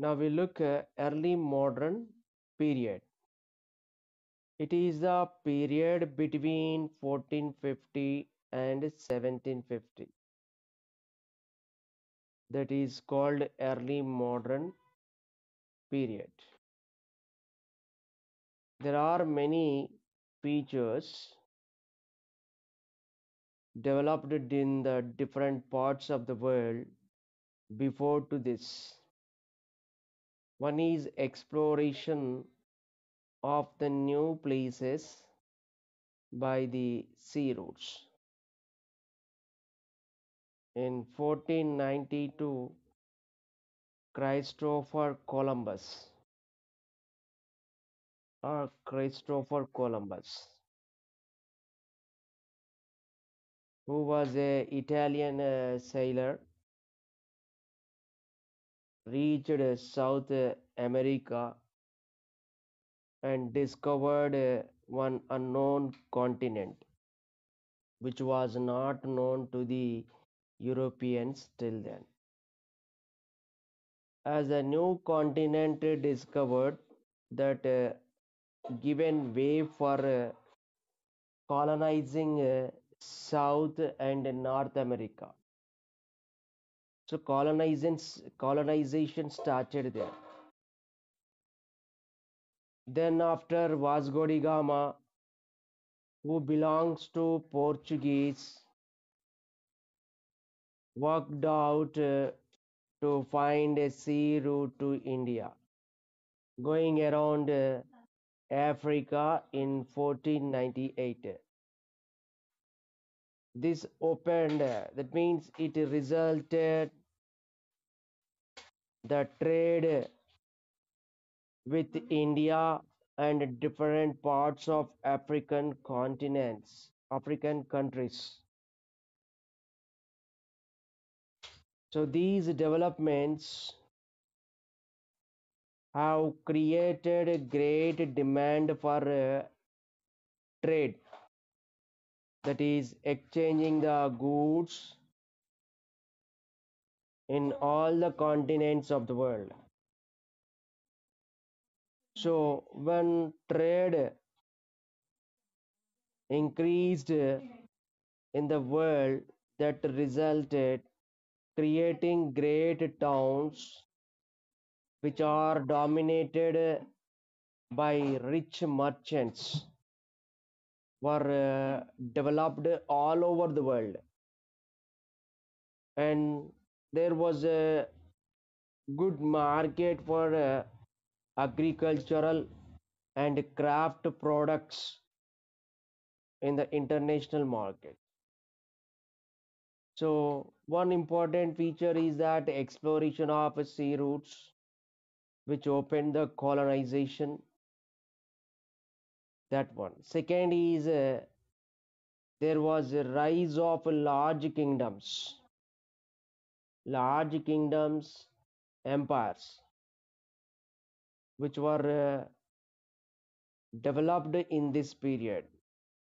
Now we look at early modern period. It is the period between 1450 and 1750 that is called early modern period. There are many features developed in the different parts of the world before to this. One is exploration of the new places by the sea routes. In 1492, Christopher Columbus Christopher Columbus, who was a Italian sailor, reached South America and discovered one unknown continent which was not known to the Europeans till then. As a new continent discovered that given way for colonizing South and North America. So colonization started there. Then after Vasco da Gama, who belongs to Portuguese, worked out to find a sea route to India, going around Africa in 1498. This opened, that means it resulted the trade with India and different parts of African continents, African countries. So these developments have created a great demand for trade, that is exchanging the goods in all the continents of the world. So when trade increased in the world, that resulted creating great towns which are dominated by rich merchants were developed all over the world, and there was a good market for agricultural and craft products in the international market. So one important feature is that exploration of sea routes which opened the colonization. That one. Second is there was a rise of large kingdoms, empires, which were developed in this period,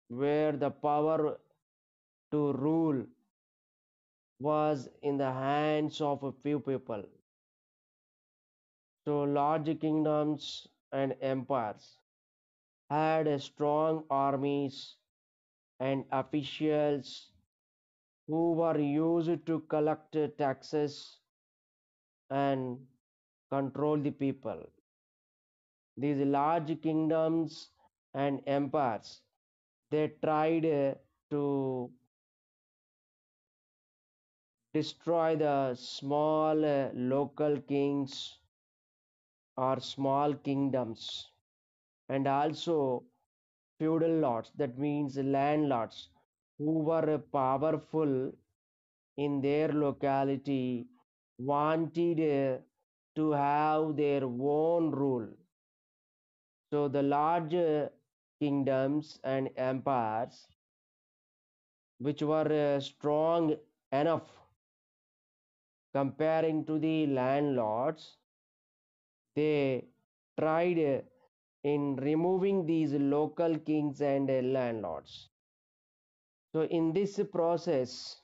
where the power to rule was in the hands of a few people. So large kingdoms and empires had strong armies and officials who were used to collect taxes and control the people. These large kingdoms and empires, they tried to destroy the small local kings or small kingdoms, and also feudal lords, that means landlords, who were powerful in their locality, wanted to have their own rule. So the large kingdoms and empires, which were strong enough comparing to the landlords, they tried in removing these local kings and landlords. So in this process,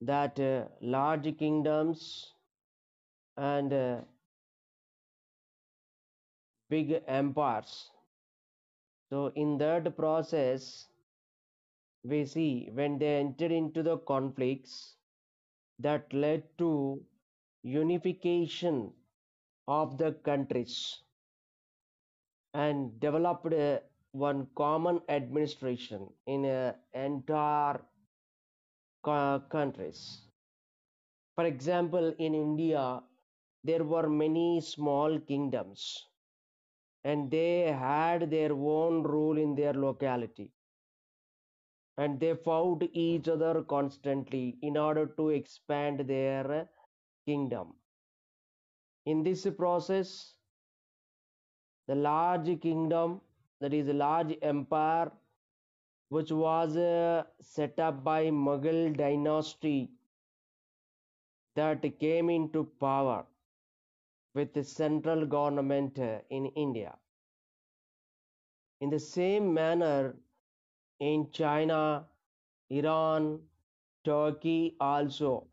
that large kingdoms and big empires. So, in that process, we see when they entered into the conflicts that led to unification of the countries and developed one common administration in entire countries. For example, in India, there were many small kingdoms and they had their own rule in their locality and they fought each other constantly in order to expand their kingdom. In this process, the large kingdom, that is a large empire, which was set up by Mughal dynasty that came into power with the central government in India. In the same manner, in China, Iran, Turkey also,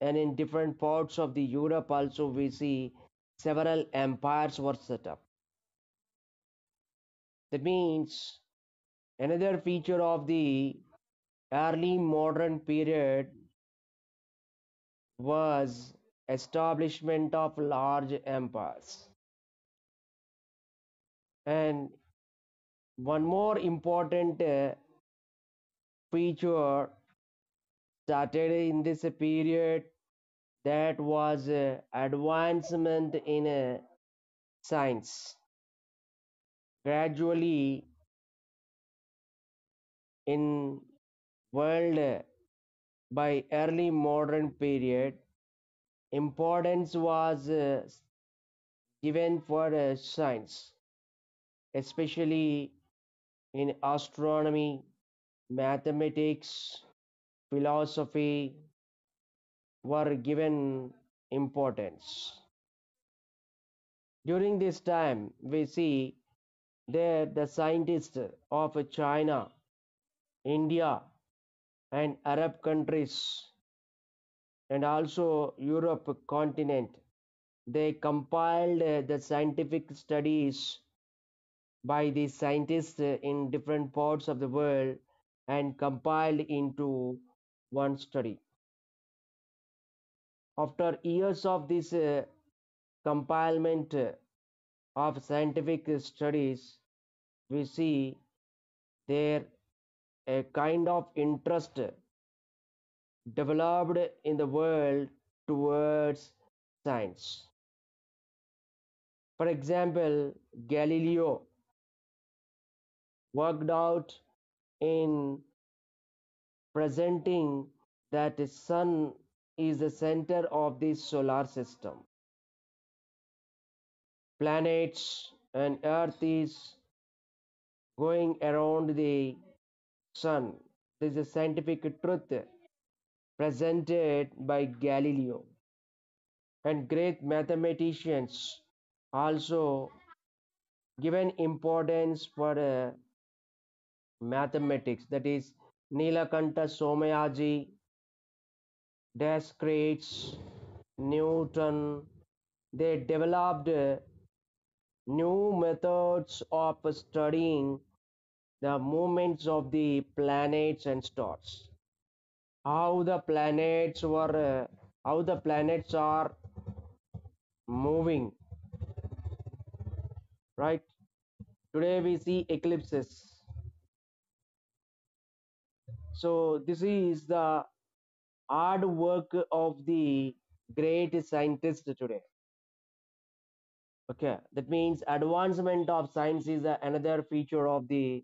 and in different parts of the Europe also, we see several empires were set up. That means another feature of the early modern period was establishment of large empires. And one more important feature started in this period, that was advancement in science. Gradually in world by early modern period, importance was given for science, especially in astronomy, mathematics, philosophy were given importance. During this time, we see that the scientists of China, India, and Arab countries, and also Europe continent, they compiled the scientific studies by the scientists in different parts of the world and compiled into one study. After years of this compilement of scientific studies, we see there a kind of interest developed in the world towards science. For example, Galileo worked out in presenting that the sun is the center of the solar system. Planets and earth is going around the sun. This is a scientific truth presented by Galileo. And great mathematicians also given importance for mathematics, that is Nilakanta Somayaji, Descartes, Newton. They developed new methods of studying the movements of the planets and stars, how the planets were how the planets are moving, right? Today we see eclipses. So this is the hard work of the great scientists today. Okay, that means advancement of science is another feature of the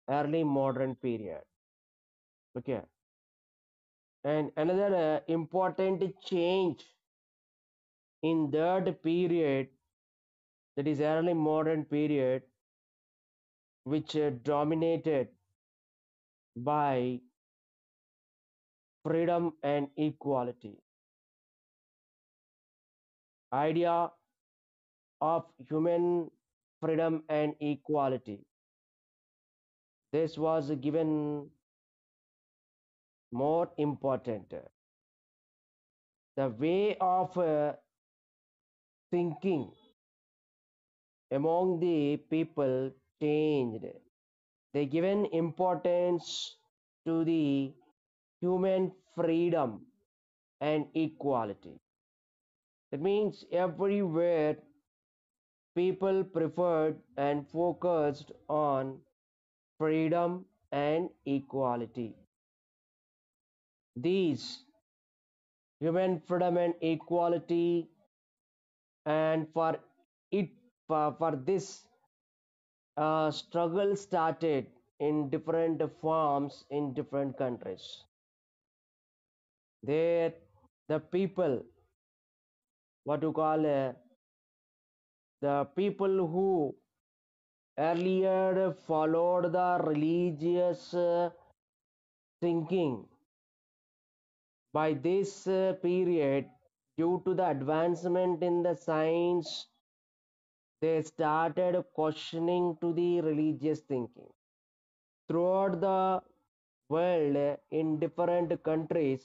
early modern period. Okay, and another important change in that period, that is early modern period, which dominated by freedom and equality. Idea of human freedom and equality. This was given more important. The way of thinking among the people changed. They given importance to the human freedom and equality. That means everywhere people preferred and focused on freedom and equality. These human freedom and equality, and it for this struggle started in different forms in different countries. There, the people, what you call the people who earlier followed the religious thinking, by this period, due to the advancement in the science, they started questioning to the religious thinking. Throughout the world, in different countries,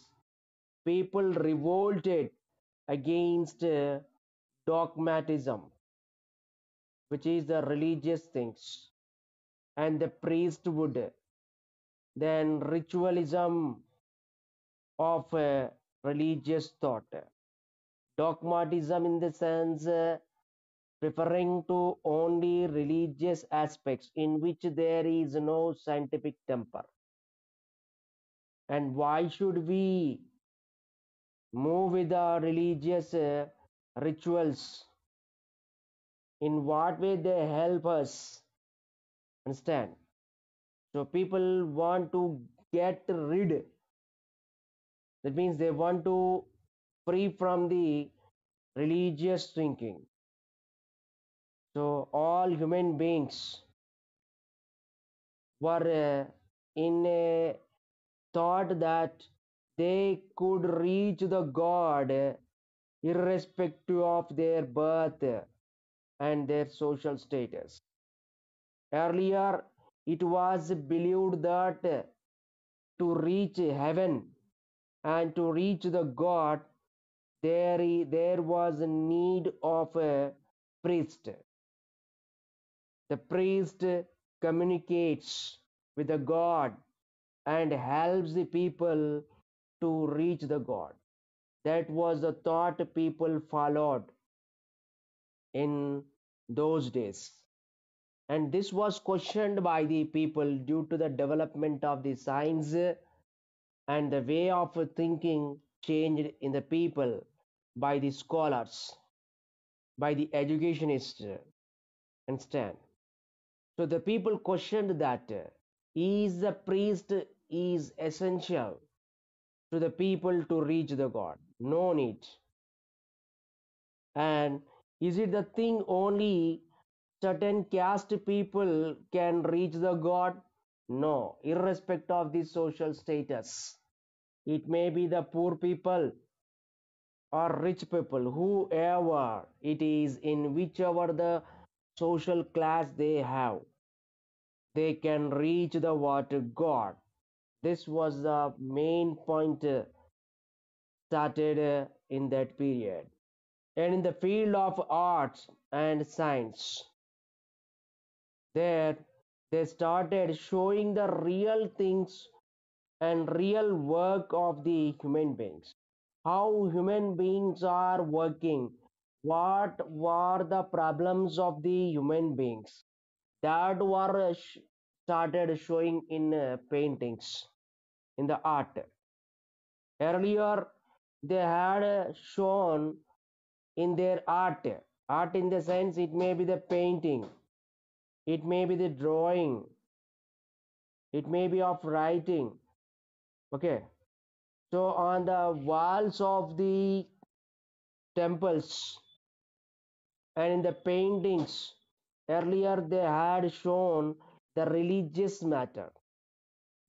people revolted against dogmatism, which is the religious things, and the priesthood, then ritualism of religious thought. Dogmatism, in the sense, referring to only religious aspects in which there is no scientific temper. And why should we move with the religious rituals? In what way they help us? Understand? So people want to get rid. That means they want to free from the religious thinking. So all human beings were in a thought that they could reach the God irrespective of their birth and their social status. Earlier, it was believed that to reach heaven and to reach the God, there was a need of a priest. The priest communicates with the God and helps the people to reach the God. That was the thought people followed in those days. And this was questioned by the people due to the development of the science, and the way of thinking changed in the people by the scholars, by the educationists. Understand? So the people questioned that is the priest is essential to the people to reach the God? No need. And is it the thing only certain caste people can reach the God? No, irrespective of the social status. It may be the poor people or rich people, whoever it is, in whichever the social class they have, they can reach the what? God. This was the main point started in that period. And in the field of arts and science, there they started showing the real things and real work of the human beings, how human beings are working, what were the problems of the human beings, that were started showing in paintings, in the art. Earlier they had shown in their art in the sense, it may be the painting, it may be the drawing, it may be of writing. Okay, so on the walls of the temples and in the paintings, earlier they had shown the religious matter.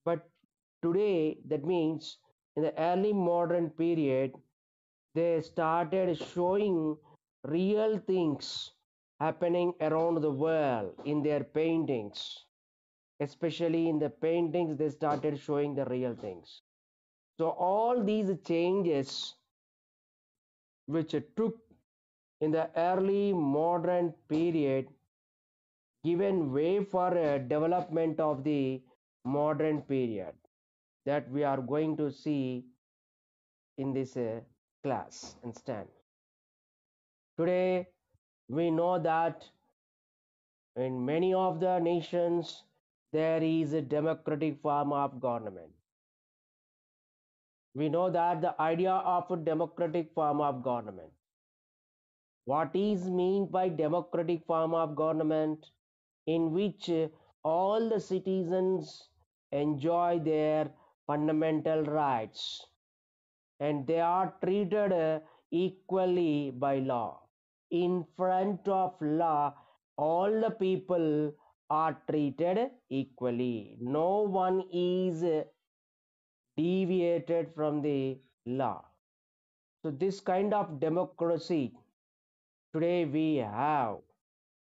But today, that means in the early modern period, they started showing real things happening around the world in their paintings. Especially in the paintings, they started showing the real things. So all these changes which took in the early modern period given way for a development of the modern period that we are going to see in this class and stand. Today, we know that in many of the nations there is a democratic form of government. We know that the idea of a democratic form of government. What is meant by democratic form of government? In which all the citizens enjoy their fundamental rights and they are treated equally by law. In front of law, all the people are treated equally. No one is deviated from the law. So, this kind of democracy today we have,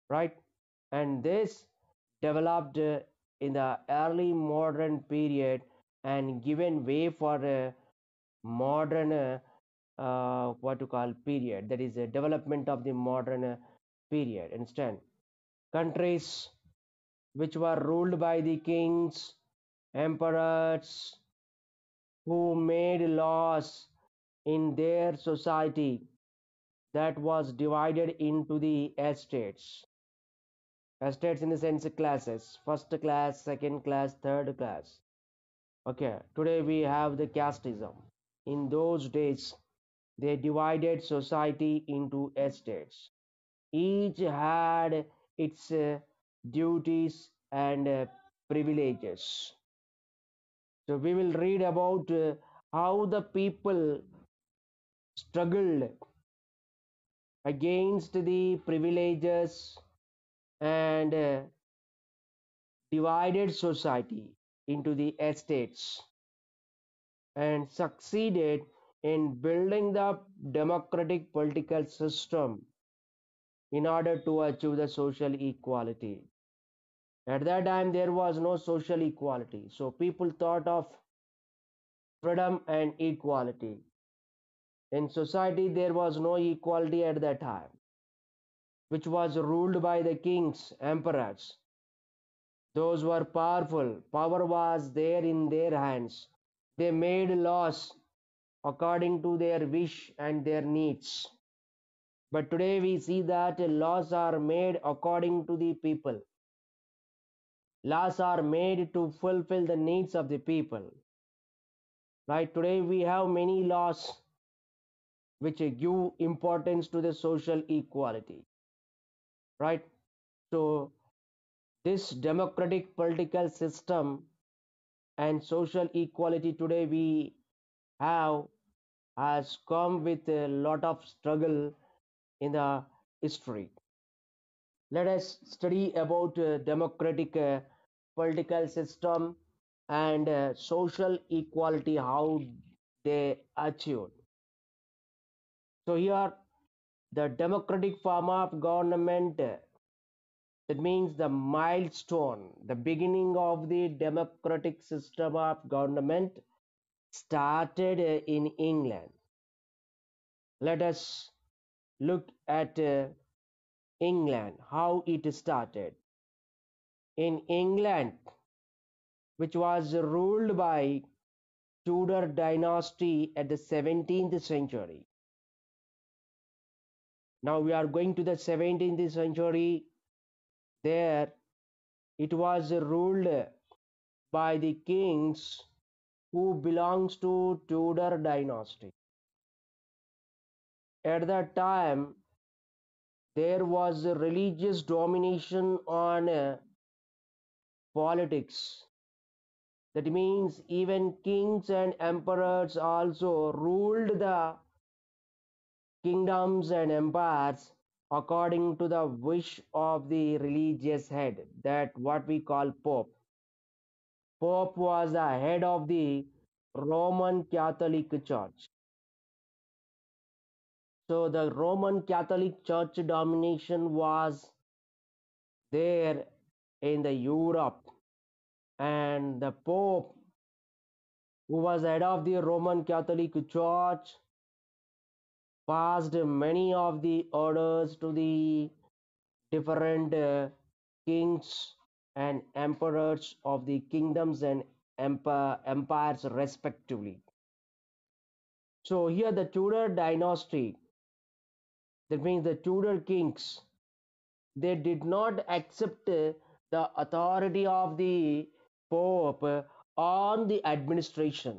right? And this developed in the early modern period and given way for a modern what to call period, that is a development of the modern period. Understand, countries which were ruled by the kings, emperors, who made laws in their society that was divided into the estates in the sense of classes, first class, second class, third class. Okay, today we have the casteism. In those days they divided society into estates. Each had its duties and privileges. So we will read about how the people struggled against the privileges and divided society into the estates and succeeded in building the democratic political system in order to achieve the social equality. At that time, there was no social equality. So people thought of freedom and equality. In society, there was no equality at that time, which was ruled by the kings, emperors. Those were powerful. Power was there in their hands. They made laws according to their wish and their needs. But today we see that laws are made according to the people. Laws are made to fulfill the needs of the people. Right? Today we have many laws which give importance to the social equality. Right? So this democratic political system and social equality today we have has come with a lot of struggle in the history. Let us study about democratic political system and social equality, how they achieved. So here the democratic form of government, that means the milestone, the beginning of the democratic system of government started in England. Let us look at England, how it started. In England, which was ruled by Tudor dynasty at the 17th century. Now we are going to the 17th century. There it was ruled by the kings who belongs to Tudor dynasty. At that time, there was a religious domination on politics. That means even kings and emperors also ruled the kingdoms and empires according to the wish of the religious head, that what we call Pope. Pope was the head of the Roman Catholic Church. So the Roman Catholic Church domination was there in the Europe, and the Pope, who was head of the Roman Catholic Church, passed many of the orders to the different kings and emperors of the kingdoms and empires respectively. So here the Tudor dynasty, that means the Tudor kings, they did not accept the authority of the Pope on the administration.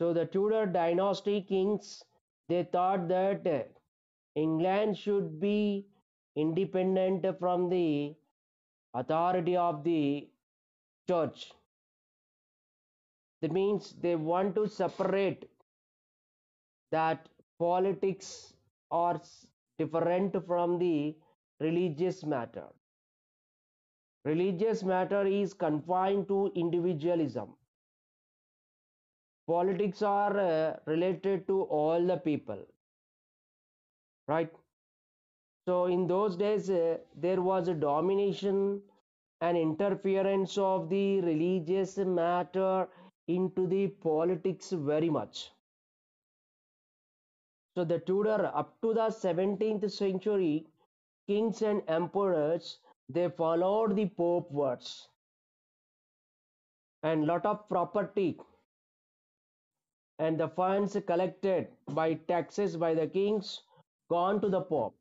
So the Tudor dynasty kings, they thought that England should be independent from the authority of the church. That means they want to separate that politics are different from the religious matter. Religious matter is confined to individualism. Politics are related to all the people, right? So in those days, there was a domination and interference of the religious matter into the politics very much. So the Tudor up to the 17th century, kings and emperors, they followed the Pope words, and lot of property and the funds collected by taxes by the kings gone to the Pope.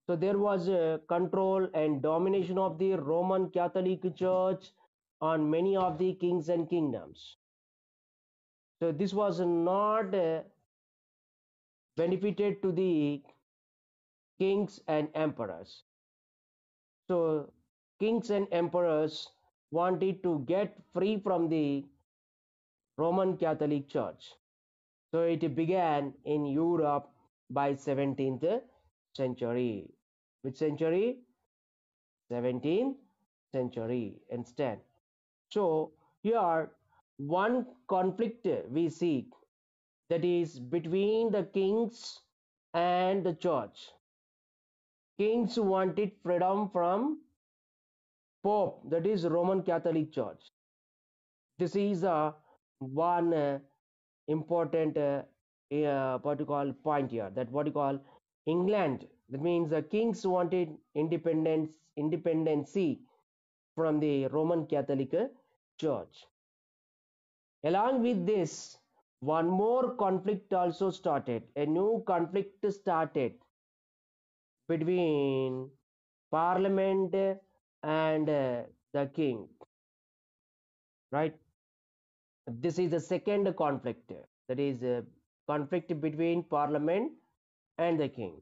So there was a control and domination of the Roman Catholic Church on many of the kings and kingdoms. So this was not benefited to the kings and emperors. So kings and emperors wanted to get free from the Roman Catholic Church. So it began in Europe by 17th century. Which century? 17th century instead. So here one conflict we see, that is between the kings and the church. Kings wanted freedom from Pope, that is Roman Catholic Church. This is one important what you call point here, that what you call England, that means the kings wanted independency from the Roman Catholic Church. Along with this, one more conflict also started. A new conflict started between Parliament and the king, right? This is the second conflict, that is a conflict between Parliament and the king.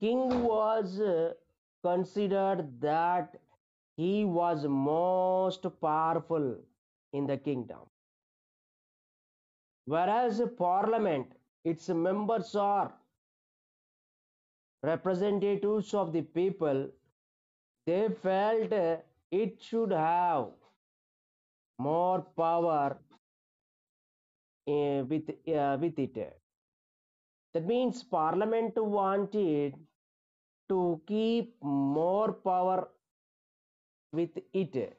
King was considered that he was most powerful in the kingdom, whereas Parliament, its members are representatives of the people. They felt it should have more power with it. That means Parliament wanted to keep more power with it,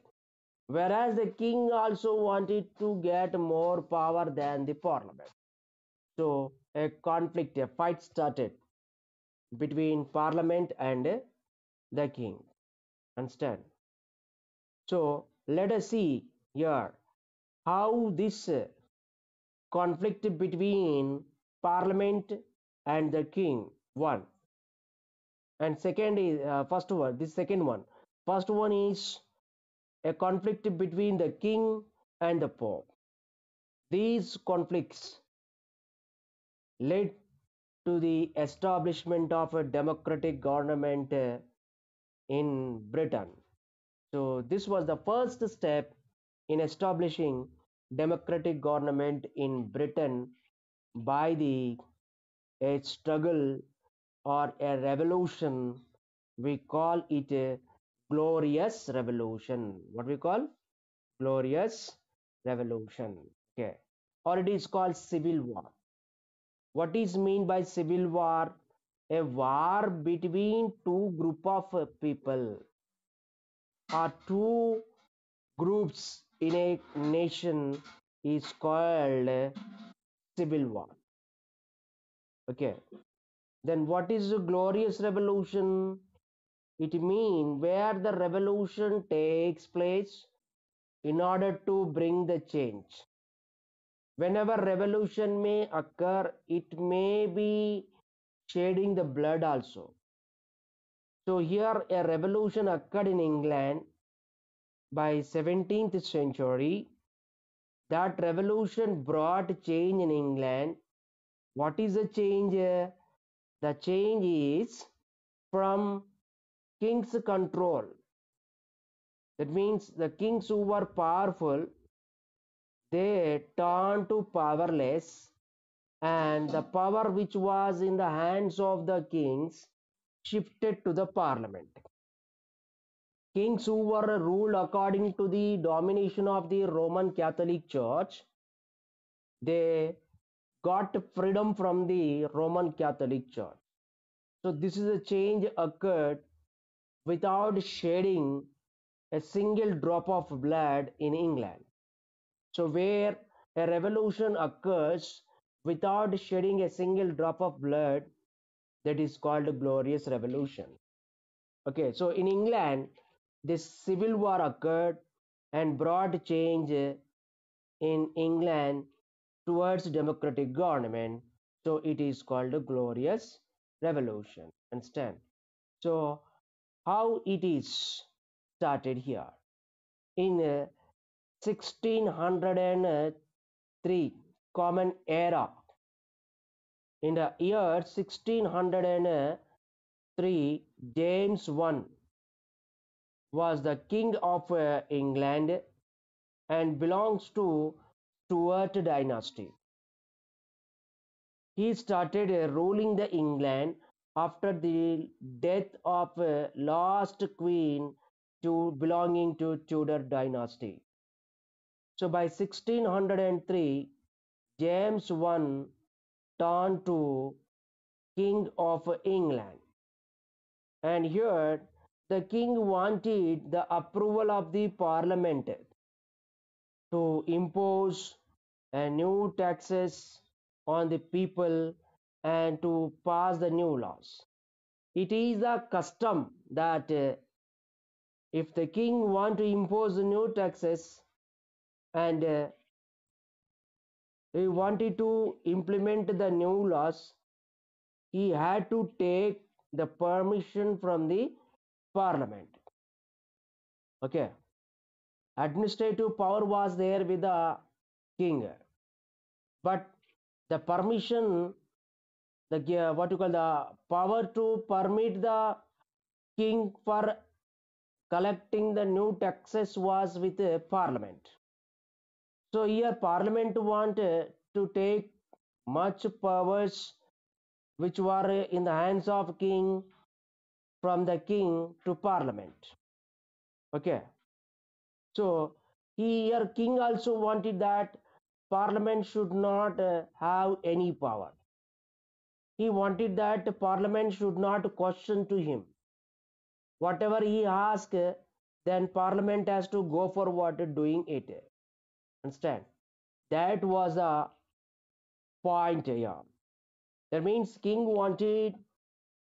whereas the king also wanted to get more power than the Parliament. So a conflict, a fight started between Parliament and the king. Understand? So let us see here how this conflict between Parliament and the king, one, and second is first one, this second one. First one is a conflict between the king and the Pope. These conflicts led to the establishment of a democratic government in Britain. So this was the first step in establishing democratic government in Britain by the a struggle or a revolution. We call it a glorious revolution. What we call? Glorious revolution. Okay. Or it is called civil war. What is mean by civil war? A war between two group of people or two groups in a nation is called civil war. Okay, then what is a glorious revolution? It means where the revolution takes place in order to bring the change. Whenever revolution may occur, it may be shedding the blood also. So here a revolution occurred in England by 17th century. That revolution brought change in England. What is the change? The change is from king's control. That means the kings who were powerful, they turned to powerless, and the power which was in the hands of the kings shifted to the parliament. Kings who were ruled according to the domination of the Roman Catholic Church, they got freedom from the Roman Catholic Church. So this is a change occurred without shedding a single drop of blood in England. So where a revolution occurs without shedding a single drop of blood, that is called a glorious revolution. Okay, so in England, this civil war occurred and brought change in England towards democratic government. So it is called a glorious revolution. Understand? So how it is started here in 1603 common era. In the year 1603, James I was the king of England and belongs to Stuart dynasty. He started ruling the England after the death of last queen to belonging to Tudor dynasty. So by 1603, James I turned to King of England. And here the king wanted the approval of the parliament to impose new taxes on the people and to pass the new laws. It is a custom that if the king want to impose new taxes and he wanted to implement the new laws, he had to take the permission from the parliament. Okay, administrative power was there with the king, but the permission, the what you call the power to permit the king for collecting the new taxes was with the parliament. So here parliament wanted to take much powers which were in the hands of king from the king to parliament. Okay, so here king also wanted that parliament should not have any power. He wanted that parliament should not question to him. Whatever he asks, then parliament has to go for what doing it. Understand? That was a point here. That means king wanted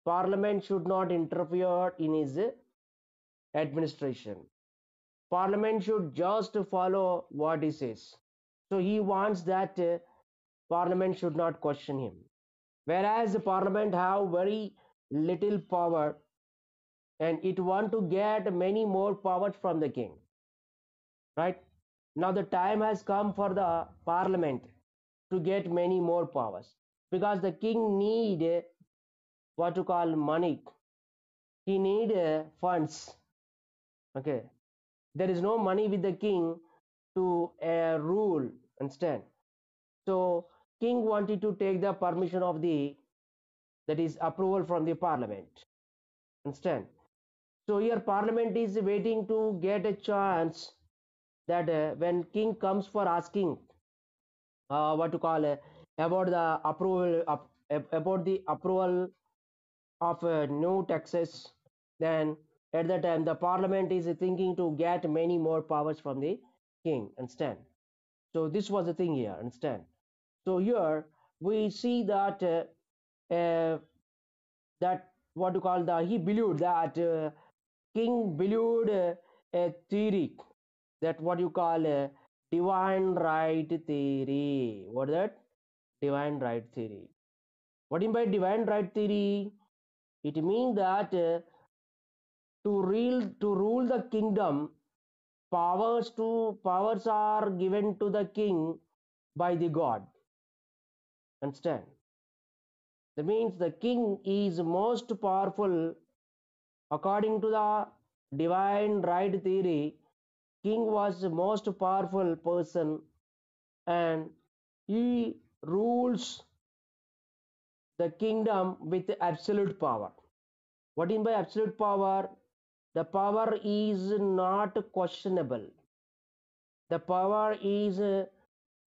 parliament should not interfere in his administration. Parliament should just follow what he says. So he wants that parliament should not question him. Whereas the parliament have very little power and it want to get many more powers from the king. Right? Now the time has come for the parliament to get many more powers because the king need what to call money. He need funds. Okay, there is no money with the king to rule. Understand? So king wanted to take the permission of the, that is approval from the parliament. Understand? So here parliament is waiting to get a chance that when king comes for asking what to call about the approval about the approval of new taxes, then at that time the parliament is thinking to get many more powers from the king. Understand? So this was the thing here. Understand? So here we see that uh, that what you call the he believed that king believed a theory, that what you call a divine right theory. What is that? Divine right theory. What do you mean by divine right theory? It means that to rule the kingdom, powers are given to the king by the god. Understand? That means the king is most powerful according to the divine right theory. King was the most powerful person, and he rules the kingdom with absolute power. What do you mean by absolute power? The power is not questionable. The power is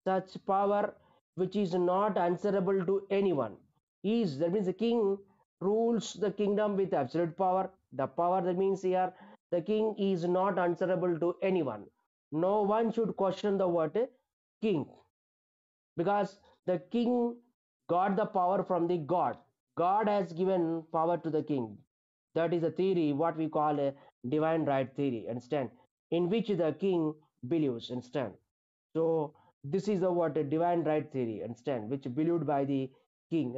such power which is not answerable to anyone. Is that means the king rules the kingdom with absolute power. The power, that means here the king is not answerable to anyone. No one should question the word king, because the king got the power from the god. God has given power to the king. That is a theory what we call a divine right theory, understand, in which the king believes, understand. So this is the what a divine right theory, understand, which believed by the king.